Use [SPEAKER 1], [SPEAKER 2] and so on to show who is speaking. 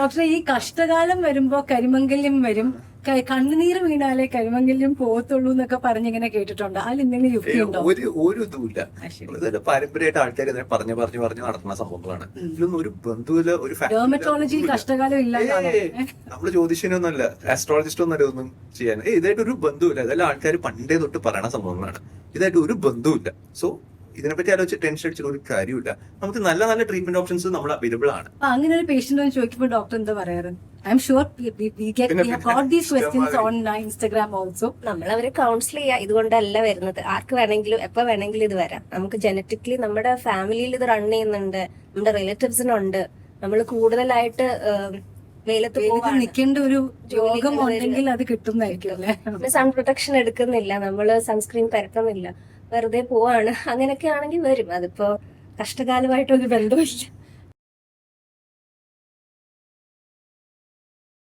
[SPEAKER 1] ഡോക്ടറെ ഈ കഷ്ടകാലം വരുമ്പോ കരിമംഗല്യം വരും, കണ്ണുനീര് വീണാലേ കരിമംഗല്യം പോകത്തുള്ളൂ എന്നൊക്കെ പറഞ്ഞിങ്ങനെ കേട്ടിട്ടുണ്ട്. അതിൽ എന്തെങ്കിലും യുക്തിയുണ്ടോ?
[SPEAKER 2] ഒരു ഇതുമില്ല. ഇതൊരു പാരമ്പര്യമായിട്ട് ആൾക്കാർ ഇതിനെ പറഞ്ഞു നടത്തുന്ന സംഭവങ്ങളാണ്. ഇതിലൊന്നും ഒരു ബന്ധുവില്ല. ഒരു
[SPEAKER 1] ഡെർമറ്റോളജി കഷ്ടകാലം ഇല്ല.
[SPEAKER 2] നമ്മള് ജ്യോതിഷനൊന്നുമല്ല, ആസ്ട്രോളജിസ്റ്റ് ഒന്നും ഇതൊന്നും ചെയ്യാൻ. ഇതായിട്ട് ഒരു ബന്ധുവില്ല. ഇതെല്ലാം ആൾക്കാർ പണ്ടേ തൊട്ട് പറയണ സംഭവങ്ങളാണ്. ഇതായിട്ട് ഒരു ബന്ധുവില്ല. സോ ഇതിനെപ്പറ്റി ആലോചിച്ച് ടെൻഷൻ അടിച്ചിട്ട് ഒരു കാര്യമില്ല. നമുക്ക് നല്ല നല്ല ട്രീറ്റ്മെന്റ് ഓപ്ഷൻസ് നമ്മൾ അവൈലബിൾ ആണ്.
[SPEAKER 1] അങ്ങനെ ഒരു പേഷ്യന്റ് ചോദിക്കുമ്പോൾ ഡോക്ടർ എന്താ പറയാറ്? I am sure we have got these questions on Instagram also.
[SPEAKER 3] നമ്മൾ അവരെ കൗൺസിൽ ചെയ്യുക. ഇതുകൊണ്ടല്ല വരുന്നത്, ആർക്ക് വേണമെങ്കിലും എപ്പോ വേണമെങ്കിലും ഇത് വരാം. നമുക്ക് ജനറ്റിക്കലി നമ്മുടെ ഫാമിലിയിൽ ഇത് റൺ ചെയ്യുന്നുണ്ട്, നമ്മുടെ റിലേറ്റീവ്സിനുണ്ട്. നമ്മൾ കൂടുതലായിട്ട് വെയിലത്ത്
[SPEAKER 1] നിൽക്കേണ്ട ഒരു രോഗം ഉണ്ടെങ്കിൽ അത് കിട്ടുന്നതായിരിക്കും അല്ലെ.
[SPEAKER 3] സൺ പ്രൊട്ടക്ഷൻ എടുക്കുന്നില്ല, നമ്മള് സൺസ്ക്രീൻ പരത്തുന്നില്ല, വെറുതെ പോവാണ്. അങ്ങനെയൊക്കെ ആണെങ്കിൽ വരും. അതിപ്പോ കഷ്ടകാലമായിട്ടൊരു ബന്ധമില്ല.